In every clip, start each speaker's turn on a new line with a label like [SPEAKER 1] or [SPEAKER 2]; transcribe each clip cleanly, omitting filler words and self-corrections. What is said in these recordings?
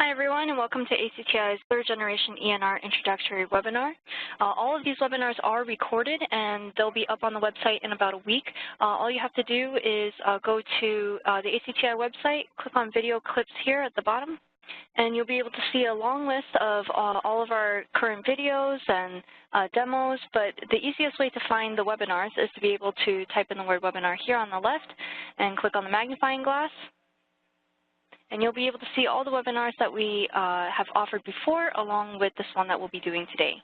[SPEAKER 1] Hi everyone, and welcome to ACTi's third generation ENR introductory webinar. All of these webinars are recorded and they'll be up on the website in about a week. All you have to do is go to the ACTi website, click on video clips here at the bottom, and you'll be able to see a long list of all of our current videos and demos, but the easiest way to find the webinars is to be able to type in the word webinar here on the left and click on the magnifying glass. And you'll be able to see all the webinars that we have offered before, along with this one that we'll be doing today.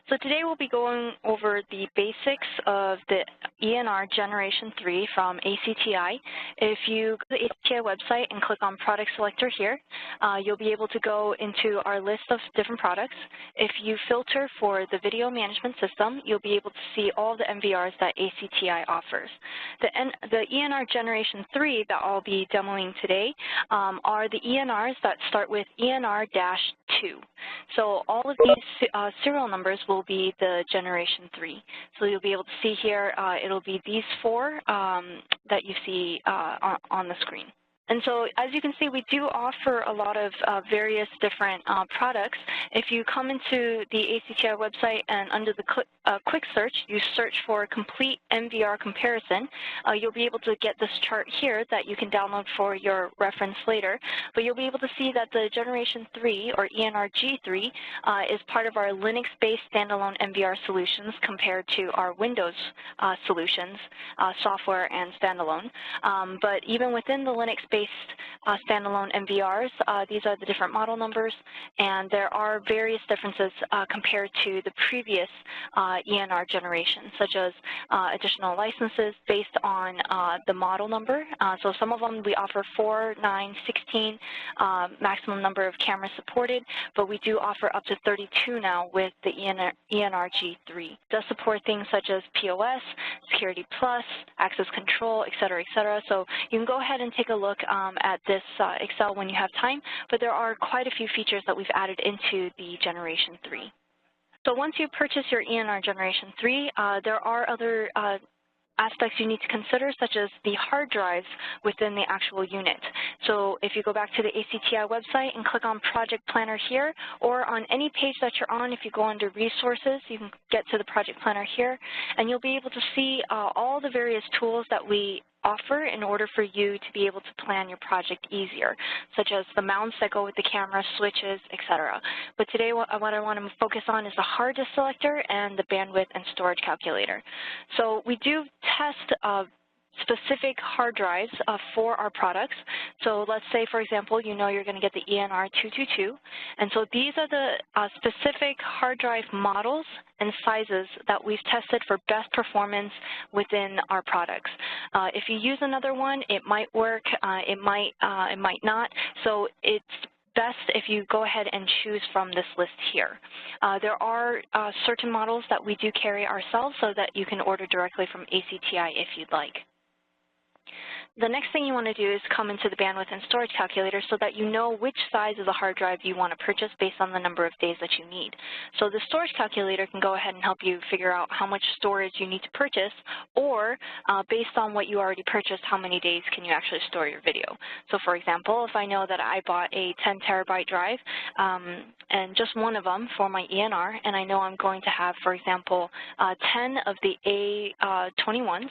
[SPEAKER 1] So today we'll be going over the basics of the ENR Generation 3 from ACTi. If you go to the ACTi website and click on Product Selector here, you'll be able to go into our list of different products. If you filter for the Video Management System, you'll be able to see all the MVRs that ACTi offers. The ENR Generation 3 that I'll be demoing today are the ENRs that start with ENR-2. So all of these serial numbers will be the Generation 3. So you'll be able to see here, it'll be these four that you see on the screen. And so, as you can see, we do offer a lot of various different products. If you come into the ACTi website and under the quick search, you search for complete MVR comparison, you'll be able to get this chart here that you can download for your reference later. But you'll be able to see that the Generation 3, or ENR-G3, is part of our Linux-based standalone MVR solutions compared to our Windows solutions, software and standalone. But even within the Linux-based standalone MVRs, these are the different model numbers, and there are various differences compared to the previous ENR generation, such as additional licenses based on the model number. So some of them we offer 4, 9, 16 maximum number of cameras supported, but we do offer up to 32 now with the ENR-G3. It does support things such as POS, Security Plus, access control, et cetera, et cetera. So you can go ahead and take a look at this Excel when you have time, but there are quite a few features that we've added into the Generation 3. So once you purchase your ENR Generation 3, there are other aspects you need to consider, such as the hard drives within the actual unit. So if you go back to the ACTi website and click on Project Planner here, or on any page that you're on, if you go under Resources, you can get to the Project Planner here, and you'll be able to see all the various tools that we offer in order for you to be able to plan your project easier, such as the mounts that go with the camera, switches, etc. But today what I want to focus on is the hard disk selector and the bandwidth and storage calculator. So we do test specific hard drives for our products. So let's say, for example, you know you're going to get the ENR-222, and so these are the specific hard drive models and sizes that we've tested for best performance within our products. If you use another one, it might work, it might not. So it's best if you go ahead and choose from this list here. There are certain models that we do carry ourselves so that you can order directly from ACTi if you'd like. The next thing you want to do is come into the bandwidth and storage calculator so that you know which size of the hard drive you want to purchase based on the number of days that you need. So the storage calculator can go ahead and help you figure out how much storage you need to purchase, or based on what you already purchased, how many days can you actually store your video. So for example, if I know that I bought a 10 terabyte drive and just one of them for my ENR, and I know I'm going to have, for example, 10 of the A21s,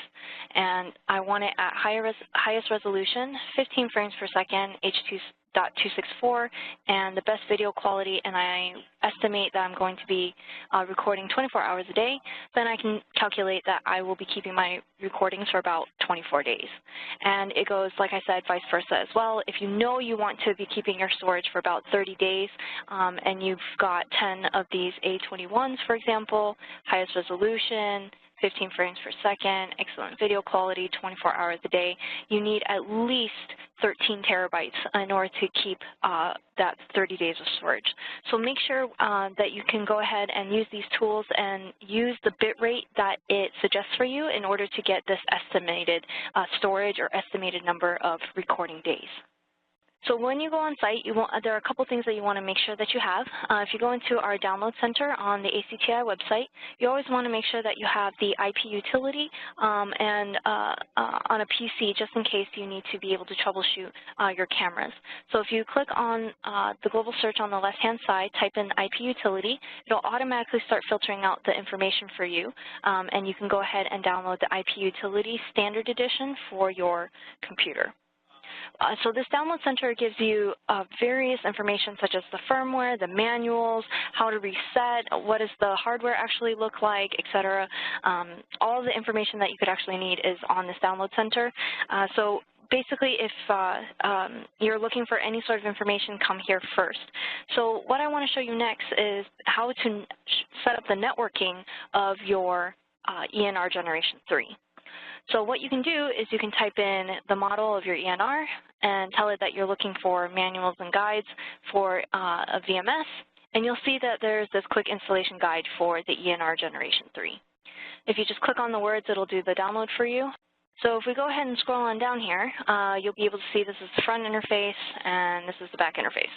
[SPEAKER 1] and I want it at highest resolution, 15 frames per second, H.264, and the best video quality, and I estimate that I'm going to be recording 24 hours a day, then I can calculate that I will be keeping my recordings for about 24 days. And it goes, like I said, vice versa as well. If you know you want to be keeping your storage for about 30 days, and you've got 10 of these A21s, for example, highest resolution, 15 frames per second, excellent video quality, 24 hours a day, you need at least 13 terabytes in order to keep that 30 days of storage. So make sure that you can go ahead and use these tools and use the bit rate that it suggests for you in order to get this estimated storage or estimated number of recording days. So when you go on site, there are a couple things that you want to make sure that you have. If you go into our download center on the ACTi website, you always want to make sure that you have the IP utility and on a PC just in case you need to be able to troubleshoot your cameras. So if you click on the global search on the left-hand side, type in IP utility, it'll automatically start filtering out the information for you, and you can go ahead and download the IP utility standard edition for your computer. So this download center gives you various information such as the firmware, the manuals, how to reset, what does the hardware actually look like, etc. All of the information that you could actually need is on this download center. So basically, if you're looking for any sort of information, come here first. So what I want to show you next is how to set up the networking of your ENR Generation 3. So what you can do is you can type in the model of your ENR and tell it that you're looking for manuals and guides for a VMS, and you'll see that there's this quick installation guide for the ENR Generation 3. If you just click on the words, it'll do the download for you. So if we go ahead and scroll on down here, you'll be able to see this is the front interface and this is the back interface.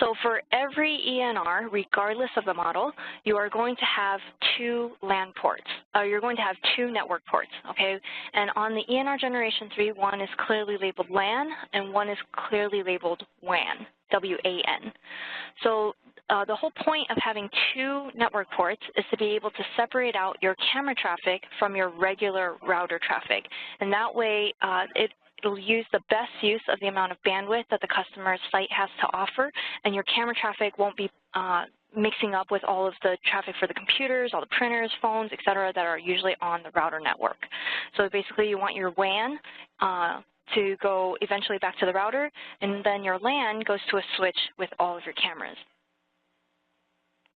[SPEAKER 1] So for every ENR, regardless of the model, you are going to have 2 LAN ports. You're going to have 2 network ports, okay? And on the ENR Generation 3, one is clearly labeled LAN and one is clearly labeled WAN, W-A-N. So the whole point of having 2 network ports is to be able to separate out your camera traffic from your regular router traffic. And that way, it'll use the best use of the amount of bandwidth that the customer's site has to offer, and your camera traffic won't be mixing up with all of the traffic for the computers, all the printers, phones, et cetera, that are usually on the router network. So basically, you want your WAN to go eventually back to the router, and then your LAN goes to a switch with all of your cameras.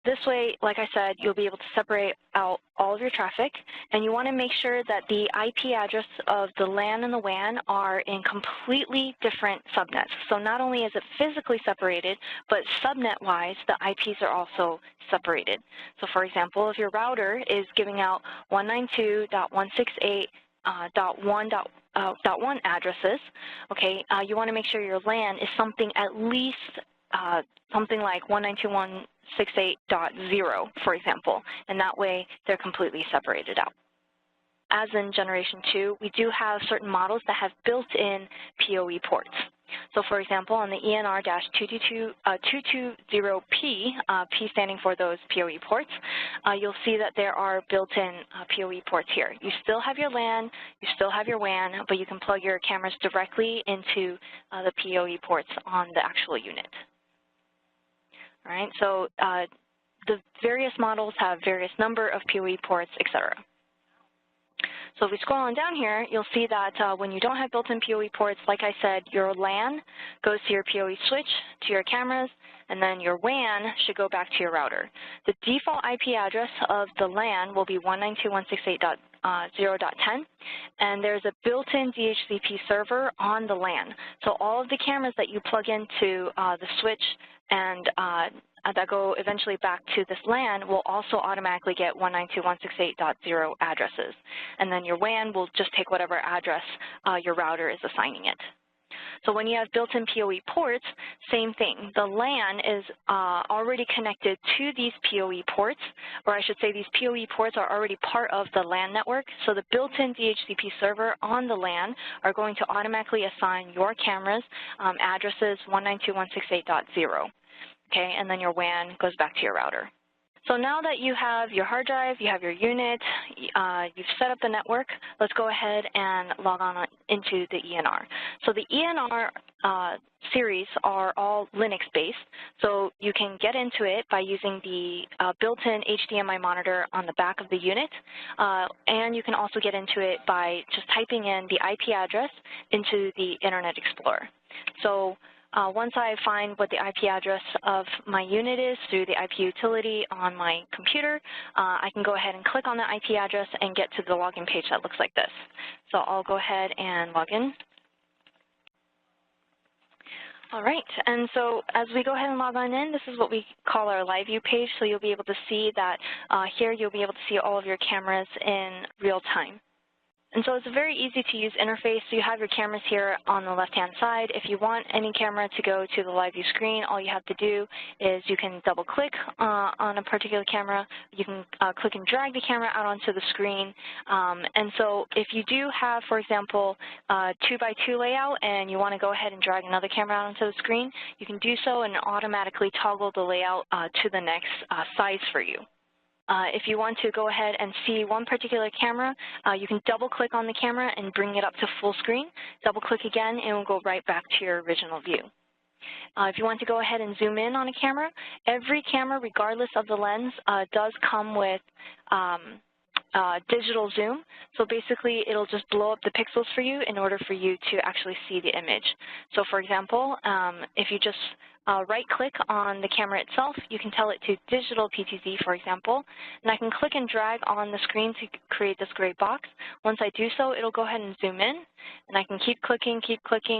[SPEAKER 1] This way, like I said, you'll be able to separate out all of your traffic, and you want to make sure that the IP address of the LAN and the WAN are in completely different subnets. So not only is it physically separated, but subnet-wise, the IPs are also separated. So for example, if your router is giving out 192.168.1.1 addresses, okay, you want to make sure your LAN is something at least something like 192.168.0, for example, and that way they're completely separated out. As in Generation 2, we do have certain models that have built-in PoE ports. So for example, on the ENR-220P, P standing for those PoE ports, you'll see that there are built-in PoE ports here. You still have your LAN, you still have your WAN, but you can plug your cameras directly into the PoE ports on the actual unit. All right, so the various models have various number of PoE ports, et cetera. So if we scroll on down here, you'll see that when you don't have built-in PoE ports, like I said, your LAN goes to your PoE switch, to your cameras, and then your WAN should go back to your router. The default IP address of the LAN will be 192.168.0.10, and there's a built-in DHCP server on the LAN. So all of the cameras that you plug into the switch and that go eventually back to this LAN will also automatically get 192.168.0 addresses. And then your WAN will just take whatever address your router is assigning it. So when you have built-in PoE ports, same thing. The LAN is already connected to these PoE ports, or I should say these PoE ports are already part of the LAN network. So the built-in DHCP server on the LAN are going to automatically assign your cameras addresses 192.168.0. Okay, and then your WAN goes back to your router. So now that you have your hard drive, you have your unit, you've set up the network, let's go ahead and log on into the ENR. So the ENR series are all Linux-based, so you can get into it by using the built-in HDMI monitor on the back of the unit, and you can also get into it by just typing in the IP address into the Internet Explorer. So once I find what the IP address of my unit is through the IP utility on my computer, I can go ahead and click on the IP address and get to the login page that looks like this. So I'll go ahead and log in. All right, and so as we go ahead and log on in, this is what we call our live view page. So you'll be able to see that here you'll be able to see all of your cameras in real time. And so it's a very easy to use interface. So you have your cameras here on the left-hand side. If you want any camera to go to the live view screen, all you have to do is you can double click on a particular camera. You can click and drag the camera out onto the screen. And so if you do have, for example, a 2x2 layout and you want to go ahead and drag another camera out onto the screen, you can do so and automatically toggle the layout to the next size for you. If you want to go ahead and see one particular camera, you can double-click on the camera and bring it up to full screen. Double-click again, and it will go right back to your original view. If you want to go ahead and zoom in on a camera, every camera, regardless of the lens, does come with digital zoom. So basically, it'll just blow up the pixels for you in order for you to actually see the image. So for example, if you just right-click on the camera itself, you can tell it to digital PTZ, for example, and I can click and drag on the screen to create this gray box. Once I do so, it'll go ahead and zoom in, and I can keep clicking,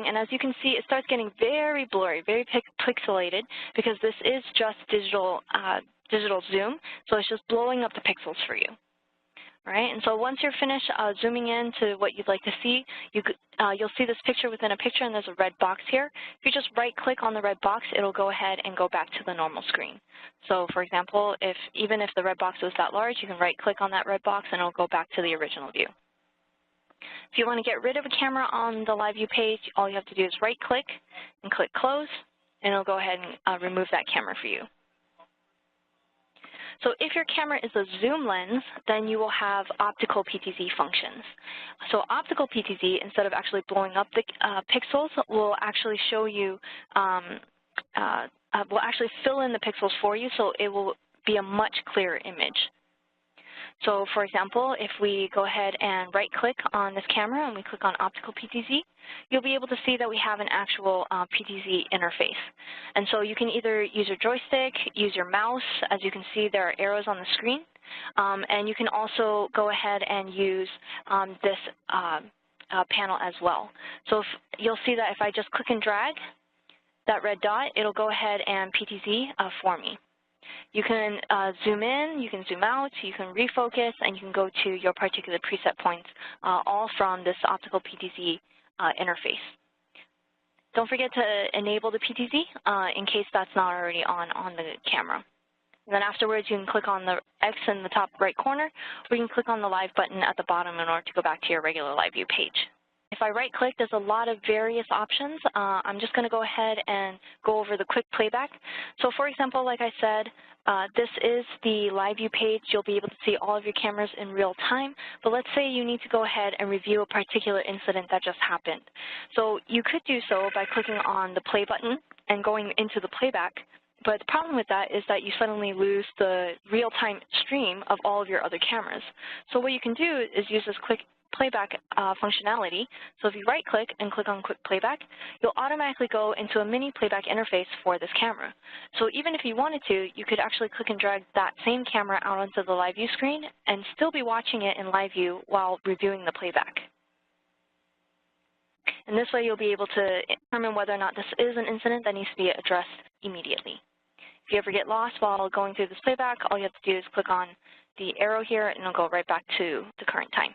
[SPEAKER 1] and as you can see, it starts getting very blurry, very pixelated, because this is just digital zoom, so it's just blowing up the pixels for you. All right, and so once you're finished zooming in to what you'd like to see, you'll see this picture within a picture, and there's a red box here. If you just right-click on the red box, it'll go ahead and go back to the normal screen. So, for example, even if the red box was that large, you can right-click on that red box, and it'll go back to the original view. If you want to get rid of a camera on the live view page, all you have to do is right-click and click Close, and it'll go ahead and remove that camera for you. So if your camera is a zoom lens, then you will have optical PTZ functions. So optical PTZ, instead of actually blowing up the pixels, will actually show you, will actually fill in the pixels for you, so it will be a much clearer image. So for example, if we go ahead and right-click on this camera and we click on optical PTZ, you'll be able to see that we have an actual PTZ interface. And so you can either use your joystick, use your mouse. As you can see, there are arrows on the screen. And you can also go ahead and use this panel as well. So you'll see that if I just click and drag that red dot, it'll go ahead and PTZ for me. You can zoom in, you can zoom out, you can refocus, and you can go to your particular preset points, all from this optical PTZ interface. Don't forget to enable the PTZ in case that's not already on the camera. And then afterwards, you can click on the X in the top right corner, or you can click on the Live button at the bottom in order to go back to your regular live view page. If I right-click, there's a lot of various options. I'm just going to go ahead and go over the quick playback. So for example, like I said, this is the live view page. You'll be able to see all of your cameras in real time. But let's say you need to go ahead and review a particular incident that just happened. So you could do so by clicking on the play button and going into the playback. But the problem with that is that you suddenly lose the real-time stream of all of your other cameras. So what you can do is use this quick playback functionality. So if you right-click and click on Quick Playback, you'll automatically go into a mini playback interface for this camera. So even if you wanted to, you could actually click and drag that same camera out onto the live view screen and still be watching it in live view while reviewing the playback. And this way you'll be able to determine whether or not this is an incident that needs to be addressed immediately. If you ever get lost while going through this playback, all you have to do is click on the arrow here and it'll go right back to the current time.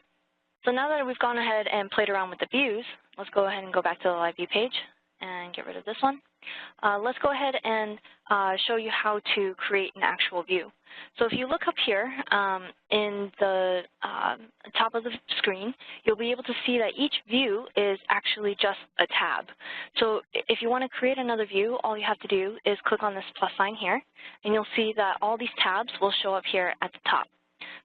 [SPEAKER 1] So now that we've gone ahead and played around with the views, let's go ahead and go back to the live view page and get rid of this one. Let's go ahead and show you how to create an actual view. So if you look up here in the top of the screen, you'll be able to see that each view is actually just a tab. So if you want to create another view, all you have to do is click on this plus sign here, and you'll see that all these tabs will show up here at the top.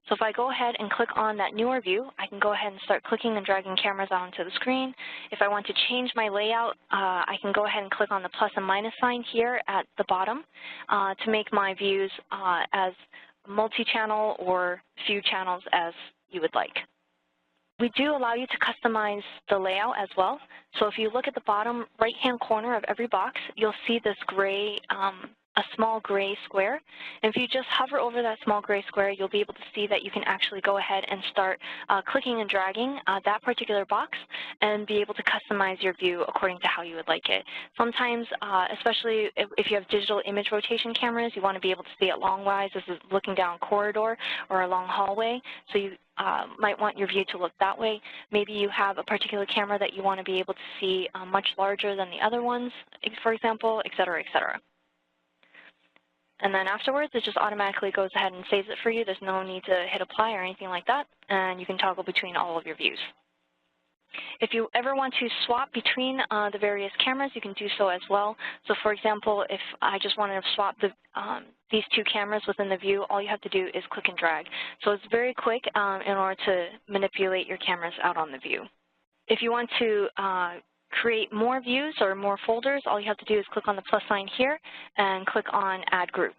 [SPEAKER 1] So if I go ahead and click on that newer view, I can go ahead and start clicking and dragging cameras onto the screen. If I want to change my layout, I can go ahead and click on the plus and minus sign here at the bottom to make my views as multi-channel or few channels as you would like. We do allow you to customize the layout as well. So if you look at the bottom right-hand corner of every box, you'll see this gray a small gray square. And if you just hover over that small gray square, you'll be able to see that you can actually go ahead and start clicking and dragging that particular box and be able to customize your view according to how you would like it. Sometimes, especially if you have digital image rotation cameras, you want to be able to see it long-wise. This is looking down a corridor or a long hallway. So might want your view to look that way. Maybe you have a particular camera that you want to be able to see much larger than the other ones, for example, et cetera, et cetera. And then afterwards, it just automatically goes ahead and saves it for you. There's no need to hit apply or anything like that, and you can toggle between all of your views. If you ever want to swap between the various cameras, you can do so as well. So for example, if I just wanted to swap these two cameras within the view, all you have to do is click and drag. So it's very quick in order to manipulate your cameras out on the view. If you want to create more views or more folders, all you have to do is click on the plus sign here and click on Add Group.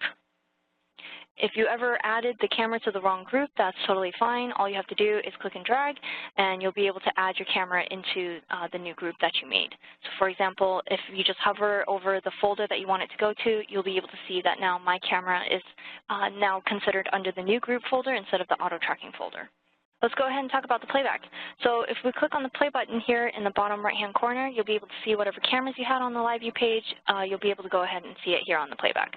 [SPEAKER 1] If you ever added the camera to the wrong group, that's totally fine. All you have to do is click and drag, and you'll be able to add your camera into the new group that you made. So for example, if you just hover over the folder that you want it to go to, you'll be able to see that now my camera is now considered under the new group folder instead of the auto tracking folder. Let's go ahead and talk about the playback. So if we click on the play button here in the bottom right-hand corner, you'll be able to see whatever cameras you had on the live view page. You'll be able to go ahead and see it here on the playback.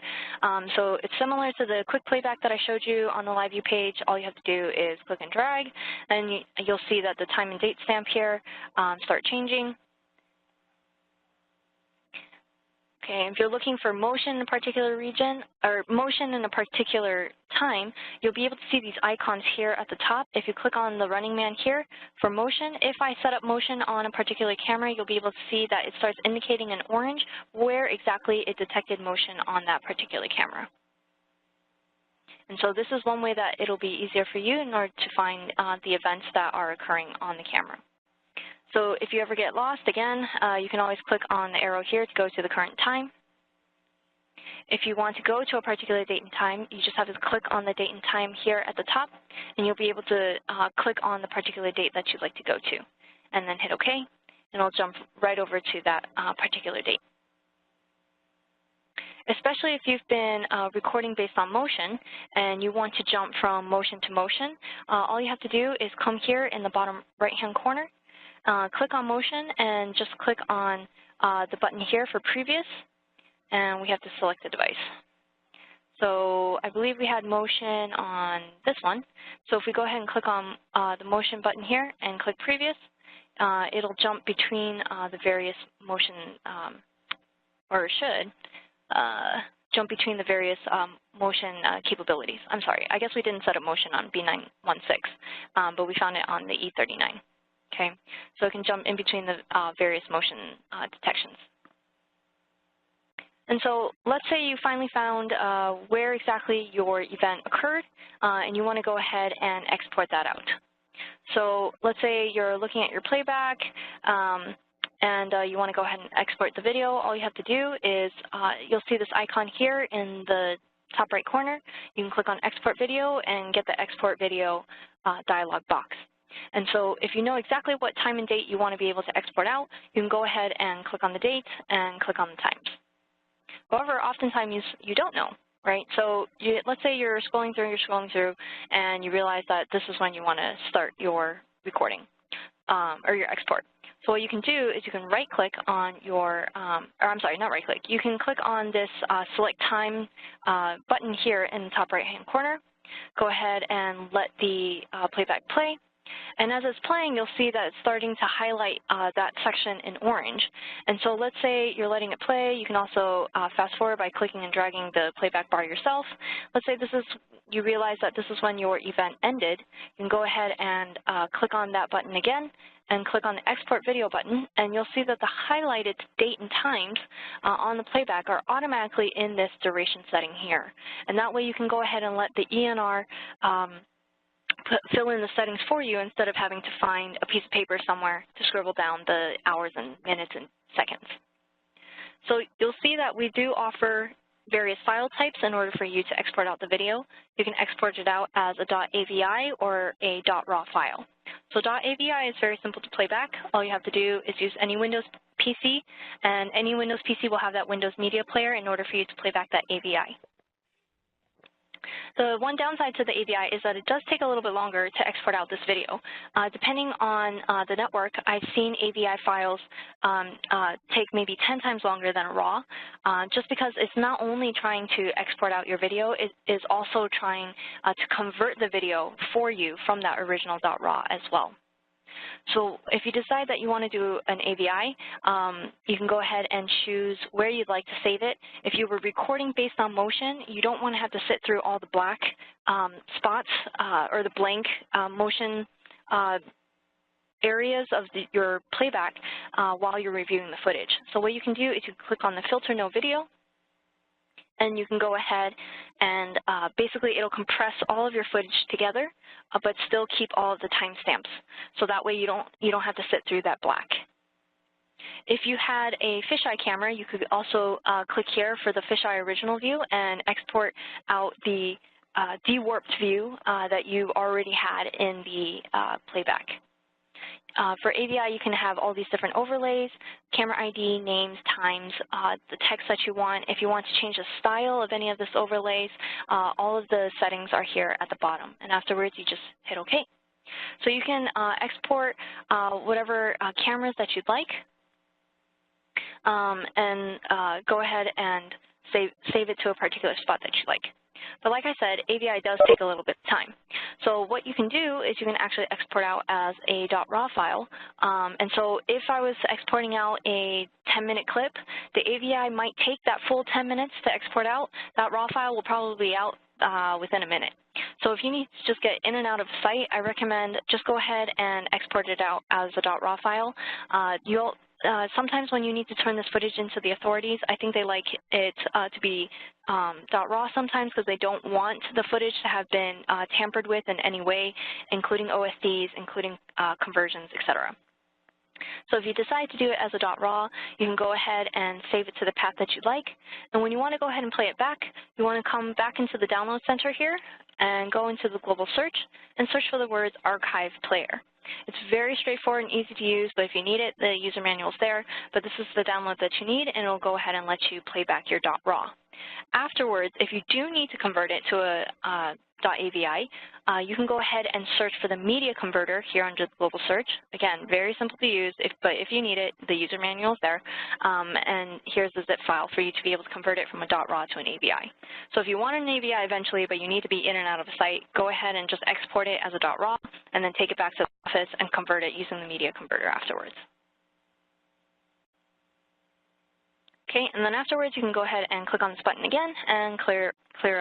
[SPEAKER 1] So it's similar to the quick playback that I showed you on the live view page. All you have to do is click and drag, and you'll see that the time and date stamp here start changing. Okay, if you're looking for motion in a particular region or motion in a particular time, you'll be able to see these icons here at the top. If you click on the running man here for motion, if I set up motion on a particular camera, you'll be able to see that it starts indicating in orange where exactly it detected motion on that particular camera. And so this is one way that it'll be easier for you in order to find the events that are occurring on the camera. So if you ever get lost, again, you can always click on the arrow here to go to the current time. If you want to go to a particular date and time, you just have to click on the date and time here at the top, and you'll be able to click on the particular date that you'd like to go to, and then hit OK, and it'll jump right over to that particular date. Especially if you've been recording based on motion and you want to jump from motion to motion, all you have to do is come here in the bottom right-hand corner, click on motion, and just click on the button here for previous, and we have to select the device. So I believe we had motion on this one. So if we go ahead and click on the motion button here and click previous, it'll jump between the various motion, or should jump between the various motion capabilities. I'm sorry, I guess we didn't set up motion on B916, but we found it on the E39. Okay, so it can jump in between the various motion detections. And so let's say you finally found where exactly your event occurred, and you want to go ahead and export that out. So let's say you're looking at your playback, and you want to go ahead and export the video. All you have to do is you'll see this icon here in the top right corner. You can click on Export Video and get the Export Video dialog box. And so if you know exactly what time and date you want to be able to export out, you can go ahead and click on the date and click on the times. However, oftentimes you don't know, right? So let's say you're scrolling through, and you realize that this is when you want to start your recording or your export. So what you can do is you can right-click on your, or I'm sorry, not right-click. You can click on this Select Time button here in the top right-hand corner. Go ahead and let the playback play. And as it's playing, you'll see that it's starting to highlight that section in orange. And so let's say you're letting it play. You can also fast forward by clicking and dragging the playback bar yourself. Let's say you realize that this is when your event ended. You can go ahead and click on that button again and click on the Export Video button, and you'll see that the highlighted date and times on the playback are automatically in this duration setting here. And that way you can go ahead and let the ENR fill in the settings for you instead of having to find a piece of paper somewhere to scribble down the hours and minutes and seconds. So you'll see that we do offer various file types in order for you to export out the video. You can export it out as a .avi or a .raw file. So .avi is very simple to play back. All you have to do is use any Windows PC, and any Windows PC will have that Windows Media Player in order for you to play back that AVI. The one downside to the AVI is that it does take a little bit longer to export out this video. Depending on the network, I've seen AVI files take maybe 10 times longer than a RAW, just because it's not only trying to export out your video, it is also trying to convert the video for you from that original .RAW as well. So if you decide that you want to do an AVI, you can go ahead and choose where you'd like to save it. If you were recording based on motion, you don't want to have to sit through all the black spots or the blank motion areas of your playback while you're reviewing the footage. So what you can do is you click on the Filter No Video, and you can go ahead and basically it'll compress all of your footage together, but still keep all of the timestamps. So that way you don't have to sit through that black. If you had a fisheye camera, you could also click here for the fisheye original view and export out the dewarped view that you already had in the playback. For AVI, you can have all these different overlays, camera ID, names, times, the text that you want. If you want to change the style of any of this overlays, all of the settings are here at the bottom. And afterwards, you just hit OK. So you can export whatever cameras that you'd like and go ahead and save it to a particular spot that you like. But like I said, AVI does take a little bit of time. So what you can do is you can actually export out as a .RAW file. And so if I was exporting out a 10-minute clip, the AVI might take that full 10 minutes to export out. That RAW file will probably be out within a minute. So if you need to just get in and out of site, I recommend just go ahead and export it out as a .RAW file. Sometimes when you need to turn this footage into the authorities, I think they like it to be .RAW sometimes because they don't want the footage to have been tampered with in any way, including OSDs, including conversions, etc. So if you decide to do it as a .RAW, you can go ahead and save it to the path that you like. And when you want to go ahead and play it back, you want to come back into the Download Center here and go into the global search and search for the words Archive Player. It's very straightforward and easy to use, but if you need it, the user manual is there. But this is the download that you need, and it'll go ahead and let you play back your .RAW. Afterwards, if you do need to convert it to a .AVI, you can go ahead and search for the media converter here under the global search. Again, very simple to use, but if you need it, the user manual is there. And here's the zip file for you to be able to convert it from a .RAW to an AVI. So if you want an AVI eventually, but you need to be in and out of the site, go ahead and just export it as a .RAW and then take it back to the office and convert it using the media converter afterwards. Okay, and then afterwards you can go ahead and click on this button again and clear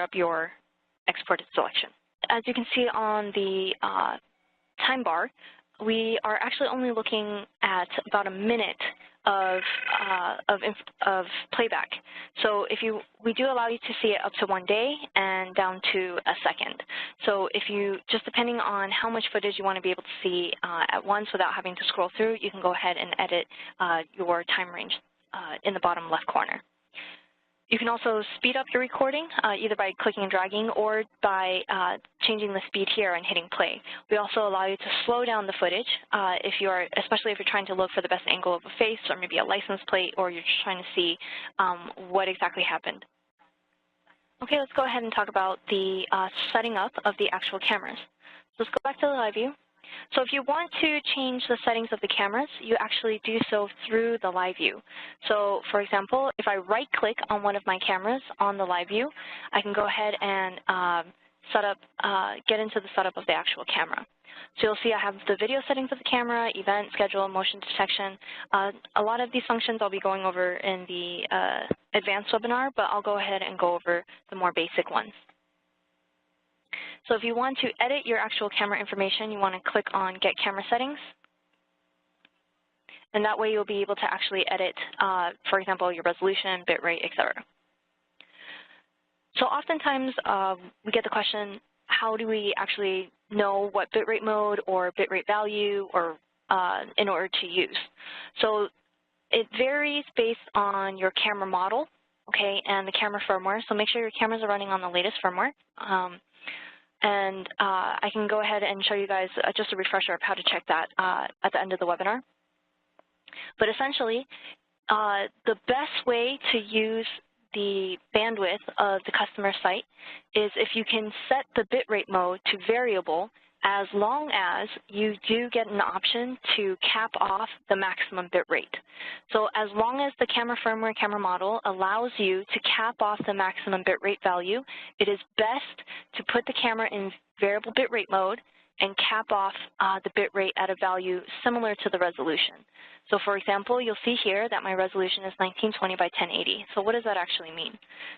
[SPEAKER 1] up your exported selection. As you can see on the time bar, we are actually only looking at about a minute of playback. So we do allow you to see it up to 1 day and down to a second. So if you, just depending on how much footage you want to be able to see at once without having to scroll through, you can go ahead and edit your time range in the bottom left corner. You can also speed up your recording either by clicking and dragging or by changing the speed here and hitting play. We also allow you to slow down the footage especially if you're trying to look for the best angle of a face or maybe a license plate, or you're just trying to see what exactly happened. Okay, let's go ahead and talk about the setting up of the actual cameras. So let's go back to the live view. So if you want to change the settings of the cameras, you actually do so through the live view. So for example, if I right-click on one of my cameras on the live view, I can go ahead and get into the setup of the actual camera. So you'll see I have the video settings of the camera, event, schedule, motion detection. A lot of these functions I'll be going over in the advanced webinar, but I'll go ahead and go over the more basic ones. So if you want to edit your actual camera information, you want to click on Get Camera Settings. And that way you'll be able to actually edit, for example, your resolution, bitrate, etc. So oftentimes we get the question, how do we actually know what bitrate mode or bitrate value or in order to use? So it varies based on your camera model, okay, and the camera firmware. So make sure your cameras are running on the latest firmware. I can go ahead and show you guys just a refresher of how to check that at the end of the webinar. But essentially, the best way to use the bandwidth of the customer site is if you can set the bitrate mode to variable, as long as you do get an option to cap off the maximum bitrate. So as long as the camera firmware camera model allows you to cap off the maximum bitrate value, it is best to put the camera in variable bitrate mode and cap off the bitrate at a value similar to the resolution. So for example, you'll see here that my resolution is 1920 by 1080. So what does that actually mean?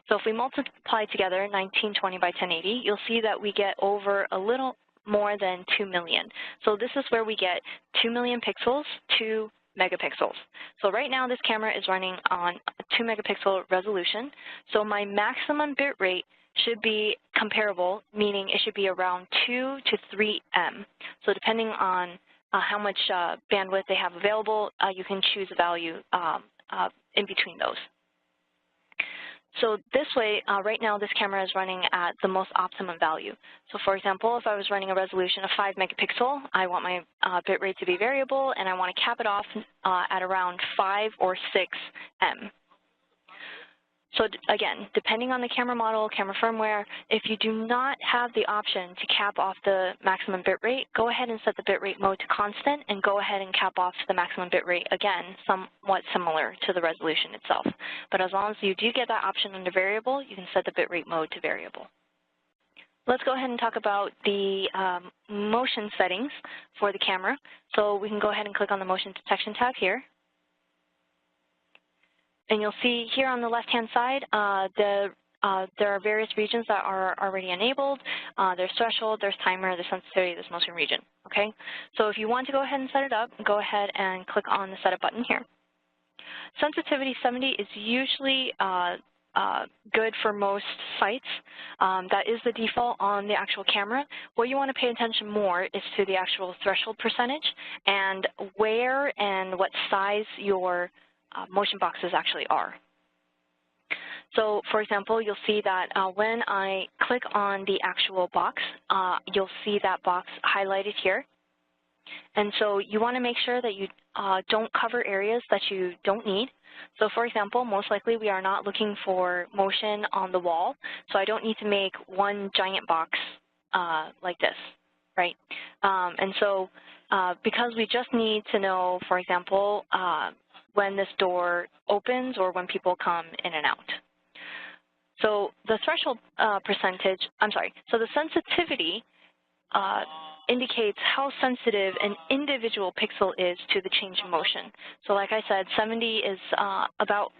[SPEAKER 1] So if we multiply together 1920 by 1080, you'll see that we get over a little more than 2 million. So this is where we get 2 million pixels, 2 megapixels. So right now this camera is running on a 2 megapixel resolution. So my maximum bit rate should be comparable, meaning it should be around 2 to 3 M. So depending on how much bandwidth they have available, you can choose a value in between those. So this way, right now this camera is running at the most optimum value. So for example, if I was running a resolution of 5 megapixel, I want my bit rate to be variable, and I want to cap it off at around 5 or 6 M. So again, depending on the camera model, camera firmware, if you do not have the option to cap off the maximum bit rate, go ahead and set the bit rate mode to constant and go ahead and cap off the maximum bit rate, again, somewhat similar to the resolution itself. But as long as you do get that option under variable, you can set the bit rate mode to variable. Let's go ahead and talk about the motion settings for the camera. So we can go ahead and click on the motion detection tab here. And you'll see here on the left-hand side, there are various regions that are already enabled. There's threshold, there's timer, there's sensitivity, there's motion region, okay? So if you want to go ahead and set it up, go ahead and click on the setup button here. Sensitivity 70 is usually good for most sites. That is the default on the actual camera. What you want to pay attention more is to the actual threshold percentage and where and what size your motion boxes actually are. So for example, you'll see that when I click on the actual box, you'll see that box highlighted here. And so you want to make sure that you don't cover areas that you don't need. So for example, most likely we are not looking for motion on the wall, so I don't need to make one giant box like this, right? And so because we just need to know, for example, when this door opens or when people come in and out. So the threshold so the sensitivity indicates how sensitive an individual pixel is to the change in motion. So like I said, 70 is about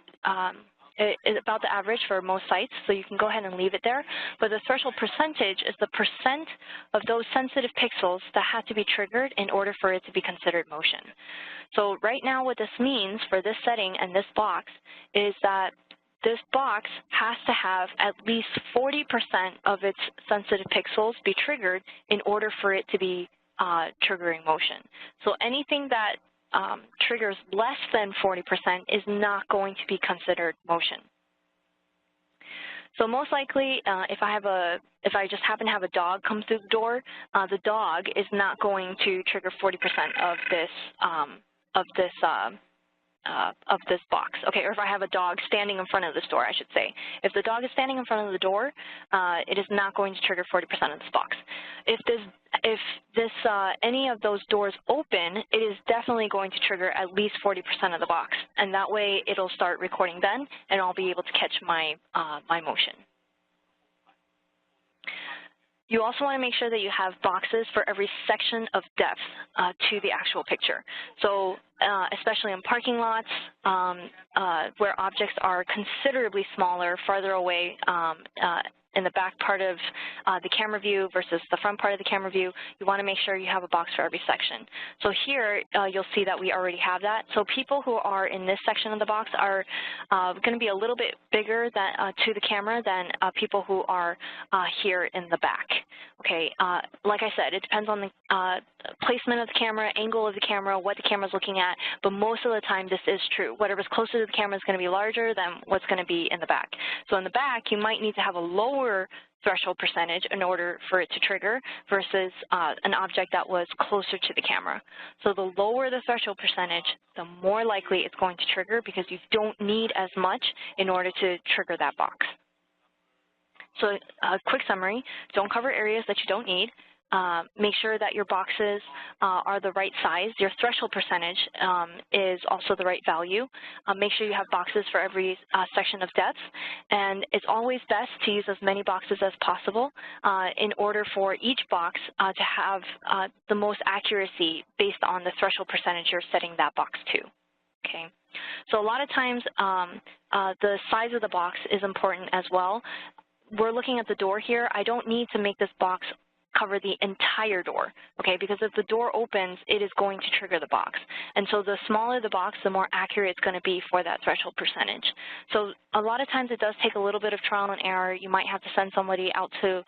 [SPEAKER 1] the average for most sites, so you can go ahead and leave it there. But the threshold percentage is the percent of those sensitive pixels that have to be triggered in order for it to be considered motion. So right now what this means for this setting and this box is that this box has to have at least 40% of its sensitive pixels be triggered in order for it to be triggering motion. So anything that triggers less than 40% is not going to be considered motion. So most likely, if I just happen to have a dog come through the door, the dog is not going to trigger 40% of this box, okay, or if I have a dog standing in front of this door, I should say. If the dog is standing in front of the door, it is not going to trigger 40% of this box. If any of those doors open, it is definitely going to trigger at least 40% of the box, and that way it'll start recording then, and I'll be able to catch my my motion. You also want to make sure that you have boxes for every section of depth to the actual picture. So especially in parking lots where objects are considerably smaller, farther away in the back part of the camera view versus the front part of the camera view, you want to make sure you have a box for every section. So here you'll see that we already have that. So people who are in this section of the box are going to be a little bit bigger than, to the camera than people who are here in the back. Okay, like I said, it depends on the placement of the camera, angle of the camera, what the camera is looking at, but most of the time this is true. Whatever's closer to the camera is going to be larger than what's going to be in the back. So in the back, you might need to have a lower threshold percentage in order for it to trigger versus an object that was closer to the camera. So the lower the threshold percentage, the more likely it's going to trigger because you don't need as much in order to trigger that box. So a quick summary, don't cover areas that you don't need. Make sure that your boxes are the right size. Your threshold percentage is also the right value. Make sure you have boxes for every section of depth. And it's always best to use as many boxes as possible in order for each box to have the most accuracy based on the threshold percentage you're setting that box to. Okay. So a lot of times the size of the box is important as well. We're looking at the door here. I don't need to make this box cover the entire door, okay, because if the door opens, it is going to trigger the box. And so the smaller the box, the more accurate it's going to be for that threshold percentage. So a lot of times it does take a little bit of trial and error. You might have to send somebody out to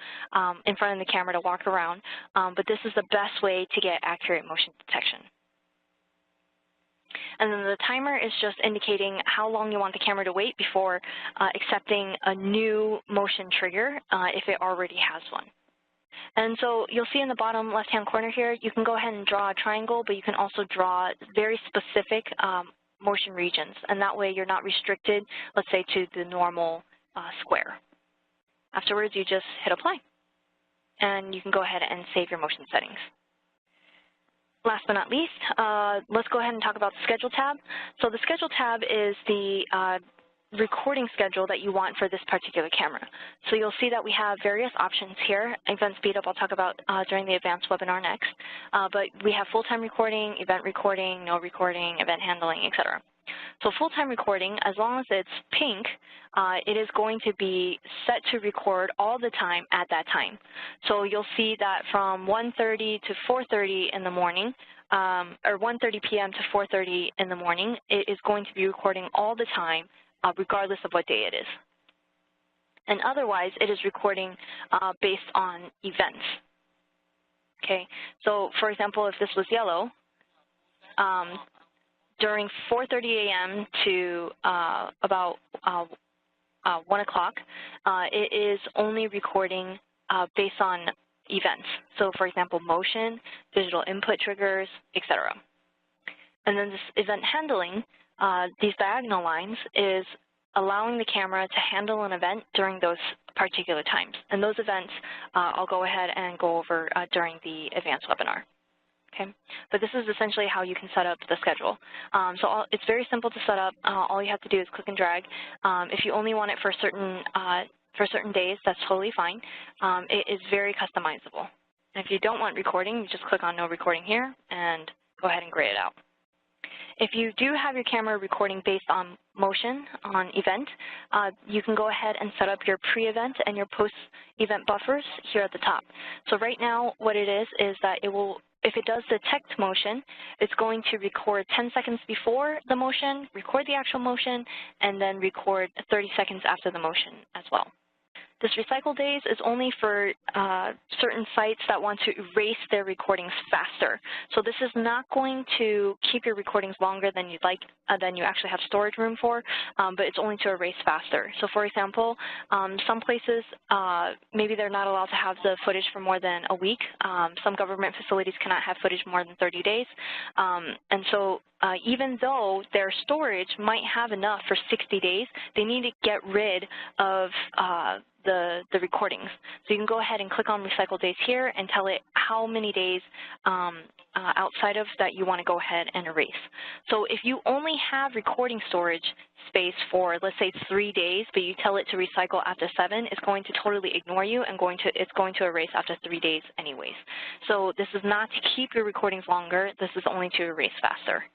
[SPEAKER 1] in front of the camera to walk around, but this is the best way to get accurate motion detection. And then the timer is just indicating how long you want the camera to wait before accepting a new motion trigger if it already has one. And so you'll see in the bottom left-hand corner here, you can go ahead and draw a triangle, but you can also draw very specific motion regions. And that way you're not restricted, let's say, to the normal square. Afterwards, you just hit apply. And you can go ahead and save your motion settings. Last but not least, let's go ahead and talk about the Schedule tab. So the Schedule tab is the recording schedule that you want for this particular camera. So you'll see that we have various options here. Event speedup I'll talk about during the advanced webinar next. But we have full-time recording, event recording, no recording, event handling, etc. So full-time recording, as long as it's pink, it is going to be set to record all the time at that time. So you'll see that from 1:30 to 4:30 in the morning, or 1:30 p.m. to 4:30 in the morning, it is going to be recording all the time, regardless of what day it is. And otherwise, it is recording based on events. Okay, so for example, if this was yellow, during 4:30 a.m. to about 1 o'clock, it is only recording based on events. So for example, motion, digital input triggers, etc. And then this event handling, these diagonal lines, is allowing the camera to handle an event during those particular times. And those events I'll go ahead and go over during the advanced webinar. Okay, but this is essentially how you can set up the schedule. It's very simple to set up. All you have to do is click and drag. If you only want it for certain days, that's totally fine. It is very customizable. And if you don't want recording, you just click on no recording here and go ahead and gray it out. If you do have your camera recording based on motion, on event, you can go ahead and set up your pre-event and your post-event buffers here at the top. So right now, what it is that it will, if it does detect motion, it's going to record 10 seconds before the motion, record the actual motion, and then record 30 seconds after the motion as well. This recycle days is only for certain sites that want to erase their recordings faster. So this is not going to keep your recordings longer than you'd like, than you actually have storage room for, but it's only to erase faster. So for example, some places, maybe they're not allowed to have the footage for more than a week. Some government facilities cannot have footage more than 30 days. And so even though their storage might have enough for 60 days, they need to get rid of the recordings. So you can go ahead and click on recycle days here and tell it how many days outside of that you want to go ahead and erase. So if you only have recording storage space for, let's say, 3 days, but you tell it to recycle after 7, it's going to totally ignore you and it's going to erase after 3 days anyways. So this is not to keep your recordings longer. This is only to erase faster.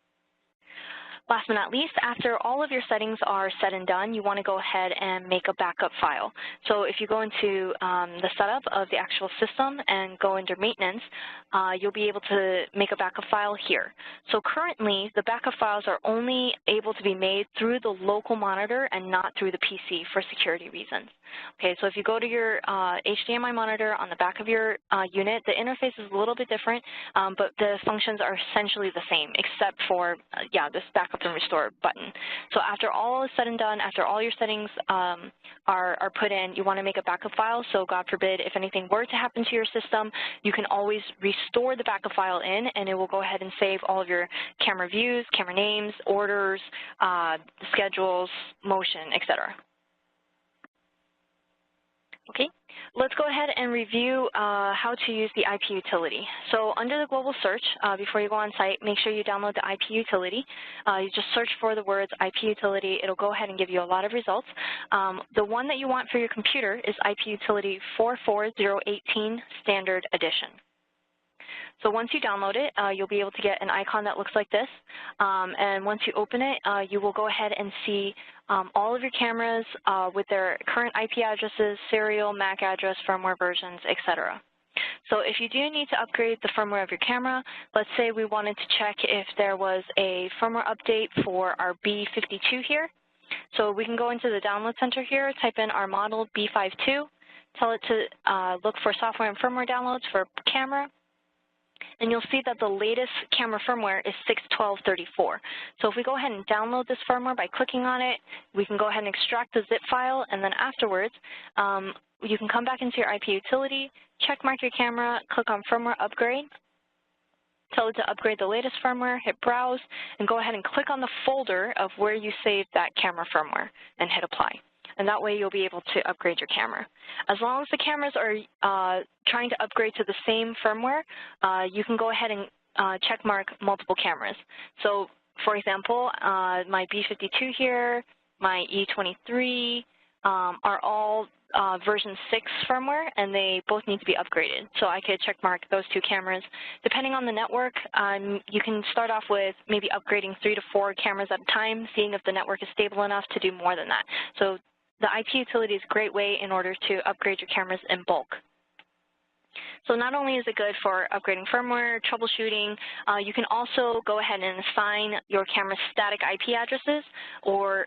[SPEAKER 1] Last but not least, after all of your settings are said and done, you want to go ahead and make a backup file. So if you go into the setup of the actual system and go under maintenance, you'll be able to make a backup file here. So currently, the backup files are only able to be made through the local monitor and not through the PC for security reasons. Okay, so if you go to your HDMI monitor on the back of your unit, the interface is a little bit different, but the functions are essentially the same, except for, this backup and restore button. So after all is said and done, after all your settings are put in, you want to make a backup file. So God forbid, if anything were to happen to your system, you can always restore the backup file in, and it will go ahead and save all of your camera views, camera names, orders, schedules, motion, etc. Okay, let's go ahead and review how to use the IP utility. So under the global search, before you go on site, make sure you download the IP utility. You just search for the words IP utility. It'll go ahead and give you a lot of results. The one that you want for your computer is IP utility 44018 Standard Edition. So once you download it, you'll be able to get an icon that looks like this. And once you open it, you will go ahead and see all of your cameras with their current IP addresses, serial, MAC address, firmware versions, etc. So if you do need to upgrade the firmware of your camera, let's say we wanted to check if there was a firmware update for our B52 here. So we can go into the download center here, type in our model B52, tell it to look for software and firmware downloads for camera, and you'll see that the latest camera firmware is 6.12.34. So if we go ahead and download this firmware by clicking on it, we can go ahead and extract the zip file, and then afterwards, you can come back into your IP utility, check mark your camera, click on firmware upgrade, tell it to upgrade the latest firmware, hit browse, and go ahead and click on the folder of where you saved that camera firmware and hit apply. And that way you'll be able to upgrade your camera. As long as the cameras are trying to upgrade to the same firmware, you can go ahead and check mark multiple cameras. So for example, my B52 here, my E23 are all version 6 firmware, and they both need to be upgraded. So I could check mark those two cameras. Depending on the network, you can start off with maybe upgrading 3 to 4 cameras at a time, seeing if the network is stable enough to do more than that. So the IP utility is a great way in order to upgrade your cameras in bulk. So not only is it good for upgrading firmware, troubleshooting, you can also go ahead and assign your camera's static IP addresses or,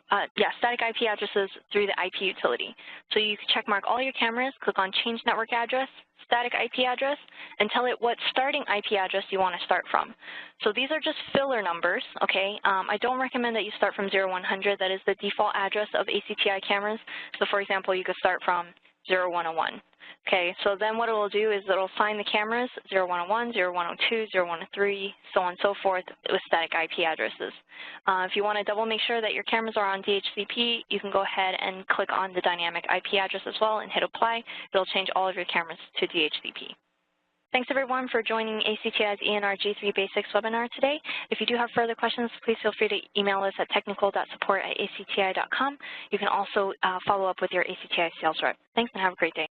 [SPEAKER 1] static IP addresses through the IP utility. So you can check mark all your cameras, click on Change Network Address, Static IP Address, and tell it what starting IP address you want to start from. So these are just filler numbers, okay? I don't recommend that you start from 0100. That is the default address of ACTi cameras. So for example, you could start from 0101. Okay, so then what it will do is it will assign the cameras 0101, 0102, 0103, so on and so forth with static IP addresses. If you want to double make sure that your cameras are on DHCP, you can go ahead and click on the dynamic IP address as well and hit apply. It'll change all of your cameras to DHCP. Thanks everyone for joining ACTi's ENR G3 Basics webinar today. If you do have further questions, please feel free to email us at technical.support@acti.com. You can also follow up with your ACTi sales rep. Thanks and have a great day.